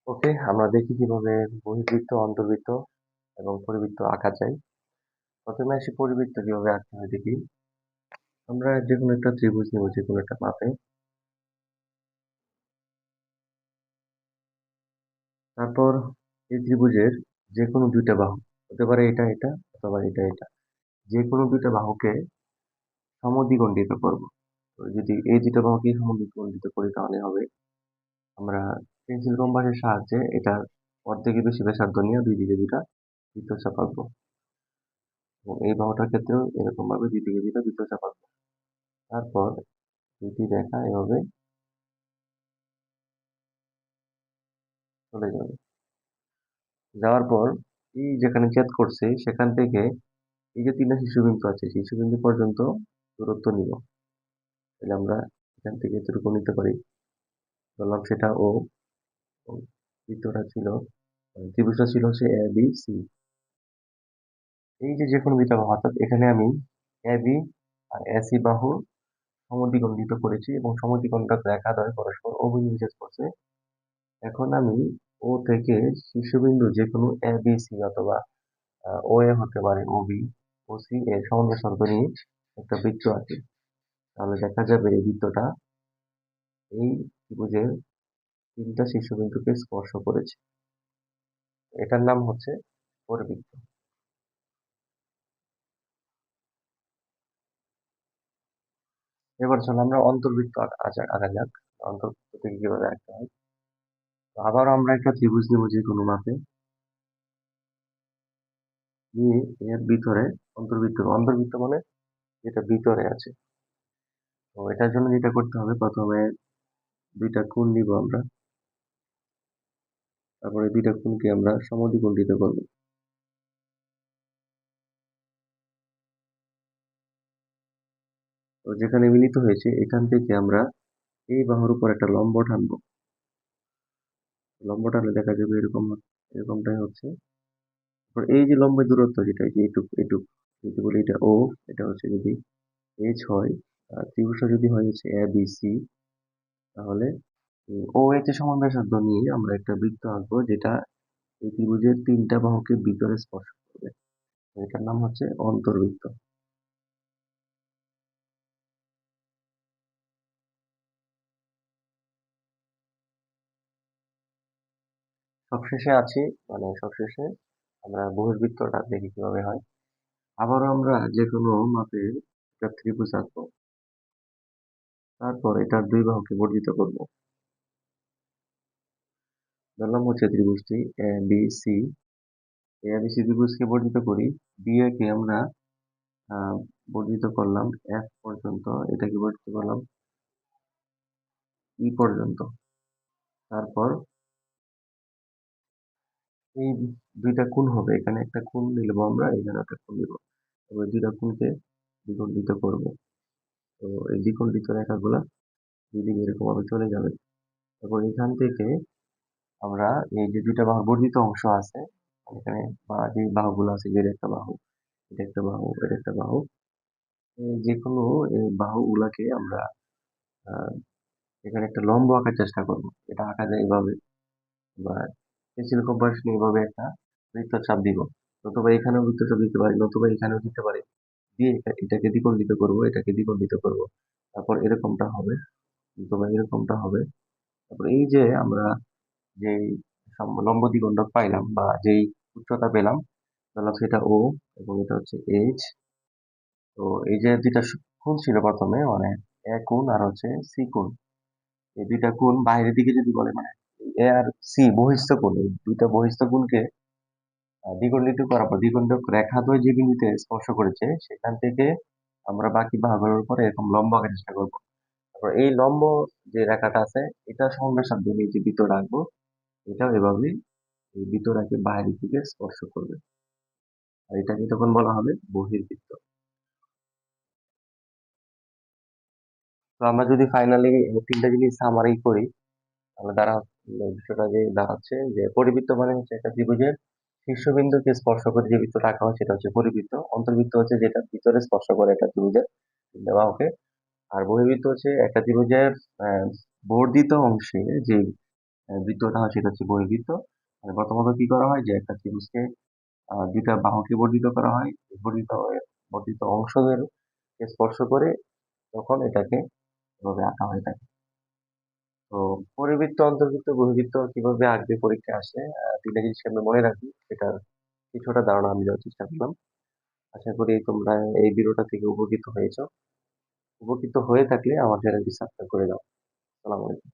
ওকে, আমরা দেখি কিভাবে বহির্বৃত্ত, অন্তর্বৃত্ত এবং পরিবৃত্ত আঁকা যায়। প্রথমে আসি পরিবৃত্ত কিভাবে আঁকতে হয় দেখি। আমরা যে কোনো একটা ত্রিভুজ নেব, যে কোনো একটা মাপে। তারপর এই ত্রিভুজের যে কোনো দুইটা বাহু, হতে পারে এটা এটা অথবা এটা এটা, যে কোনো দুইটা বাহুকে সমদ্বিখণ্ডিত করব। তো যদি এই দুইটা বাহুকে সমদ্বিখণ্ডিত করি তাহলে হবে, আমরা পেন্সিল কম্পাসের সাহায্যে এটা অর্ধেকের বেশি ব্যাসার্ধ নিয়ে দুই দিকে দুইটা বৃত্তচাপ আঁকবো, এবং এই বাহুটার ক্ষেত্রেও এরকম ভাবে দুই দিকে দুইটা বৃত্তচাপ আঁকবো। তারপর দুটি রেখা এভাবে চলে যাবে। যাওয়ার পর এই যেখানে ছেদ করছে সেখান থেকে এই যে তিনটা শীর্ষবিন্দু আছে, শীর্ষবিন্দু পর্যন্ত দূরত্ব নিব। তাহলে আমরা এখান থেকে এতটুকু নিতে পারি, বললাম সেটা ও। বৃত্তটা ছিল, ত্রিভুজটা ছিল হচ্ছে এ বি সি। এই যে যে কোনো দুইটা বাহু, অর্থাৎ এখানে আমি এ বি আর এসি বাহু সমদ্বিখণ্ডিত করেছি এবং সমদ্বিখণ্ডক রেখা দ্বয় পরস্পর অভিনিষেধ করছে। এখন আমি ও থেকে শীর্ষবিন্দু যে কোনো এ বি সি অথবা ও এ হতে পারে, ও বি, ও সি এর সমান্তরাল নিয়ে একটা বৃত্ত আছে। তাহলে দেখা যাবে এই বৃত্তটা এই ত্রিভুজের তিনটা শীর্ষবিন্দুকে স্পর্শ করেছে। এটার নাম হচ্ছে পরিবৃত্ত। এবার চলো আমরা অন্তর্বৃত্ত আঁকা যাক। অন্তর্বৃত্ত থেকে কিভাবে আঁকতে হয়। তো আবার আমরা একটা ত্রিভুজ নেব যে কোনো মাপে, নিয়ে এর ভিতরে অন্তর্বৃত্ত, অন্তর্বৃত্ত মানে যেটা ভিতরে আছে। তো এটার জন্য যেটা করতে হবে, প্রথমে দুইটা কোণ নিব আমরা, তারপরে দুইটা কোণকে আমরা সমদ্বিখণ্ডিত করব। তো যেখানে মিলিত হয়েছে এখান থেকে আমরা এই বাহুর উপর একটা লম্ব টানবো। লম্ব টানলে দেখা যাবে এরকম, এরকমটাই হচ্ছে। তারপর এই যে লম্বের দূরত্ব যেটা, এই যে এটুক এটুক, যদি বলি এটা ও, এটা হচ্ছে যদি এইচ হয়, ত্রিভুজটা যদি হয় হচ্ছে এ বি সি, তাহলে ও এতে সমান ব্যাসার্ধ নিয়ে আমরা একটা বৃত্ত আঁকবো যেটা এই ত্রিভুজের তিনটা বাহুকে ভিতরে স্পর্শ করবে। এটার নাম হচ্ছে অন্তর্বৃত্ত। সবশেষে আছি, মানে সবশেষে আমরা বহির্বৃত্তটা দেখি কিভাবে হয়। আবারও আমরা যে কোনো মাপের একটা ত্রিভুজ আঁকবো, তারপর এটার দুই বাহুকে বর্ধিত করব। ধরলাম হচ্ছে ত্রিভুজটি A B C, A B C ত্রিভুজকে বর্ধিত করি। বি এ কে আমরা আহ, বর্ধিত করলাম এফ পর্যন্ত, এটাকে বর্ধিত করলাম ই পর্যন্ত। তারপর এই দুইটা কোণ হবে, এখানে একটা কোণ নিলবো আমরা, এখানে একটা কোণ নিব, তবে দুইটা কোণকে দ্বিখণ্ডিত করব। তো এই দ্বিখণ্ডিত রেখাগুলা দুদিকে এরকম ভাবে চলে যাবে। তারপর এখান থেকে আমরা এই যে দুইটা বাহুর বর্ধিত অংশ আছে, এখানে বা যে বাহুগুলো আছে, যে একটা বাহু, এটা একটা বাহু, এটা একটা বাহু, এই যে কোনো এই বাহুগুলাকে আমরা আহ, এখানে একটা লম্ব আঁকার চেষ্টা করব। এটা আঁকা যায় এভাবে, বা পেন্সিল কম্পাস নিয়ে এভাবে একটা বৃত্তচাপ দিব। নতুবা এখানেও বৃত্তচাপ দিতে পারি, নতুবা এখানেও দিতে পারি। দিয়ে এটাকে দ্বিখণ্ডিত করব, এটাকে দ্বিখণ্ডিত করব। তারপর এরকমটা হবে, নতুবা এরকমটা হবে। তারপর এই যে আমরা যেই লম্ব দ্বিখণ্ডক পাইলাম বা যেই উচ্চতা পেলাম, তাহলে সেটা ও এবং এটা হচ্ছে এইচ। তো এই যে দুইটা কোণ ছিল প্রথমে, মানে এ কোণ আর হচ্ছে সি কোণ, এই দুইটা কোণ বাইরের দিকে যদি বলে, মানে এ আর সি বহিস্থ কোণ, এই দুইটা বহিস্থ কোণকে দ্বিখণ্ডিত করার পর দ্বিখণ্ডক রেখাদ্বয় যে বিন্দুতে স্পর্শ করেছে সেখান থেকে আমরা বাকি ভাগগুলোর উপর এরকম লম্ব আঁকার চেষ্টা করবো। তারপর এই লম্ব যে রেখাটা আছে, এটা সমান সাধ্য নিয়ে যে বৃত্ত রাখবো, এটাও এভাবেই এই বৃত্তটাকে বাইরের দিকে স্পর্শ করবে, আর এটাকে তখন বলা হবে বহির্বৃত্ত। তো আমরা যদি ফাইনালি তিনটা জিনিস সামারি করি, তাহলে বিষয়টা যে দাঁড়াচ্ছে যে পরিবৃত্ত মানে হচ্ছে একটা ত্রিভুজের শীর্ষবিন্দুকে স্পর্শ করে যে বৃত্ত রাখা হয় সেটা হচ্ছে পরিবৃত্ত। অন্তর্বৃত্ত হচ্ছে যেটা ভিতরে স্পর্শ করে একটা ত্রিভুজের দেওয়াকে। আর বহির্বৃত্ত হচ্ছে একটা ত্রিভুজের আহ, বর্ধিত অংশে যে বৃত্তটা হয় সেটা হচ্ছে বহির্বৃত্ত। মানে প্রথমত কি করা হয় যে একটা ত্রিভুজকে দুইটা বাহুকে বর্ধিত করা হয়। বর্ধিত অংশদেরকে স্পর্শ করে তখন এটাকে এভাবে আঁকা হয়ে থাকে। তো পরিবৃত্ত, অন্তর্বৃত্ত, বহির্বৃত্ত কিভাবে আঁকবে পরীক্ষায় আসে, ৩ টা জিনিস আমরা মনে রাখি, সেটার কিছুটা ধারণা আমি দেওয়ার চেষ্টা করলাম। আশা করি তোমরা এই ভিডিওটা থেকে উপকৃত হয়েছো। উপকৃত হয়ে থাকলে আমার চ্যানেলটি সাবস্ক্রাইব করে দাও। আসসালামু আলাইকুম।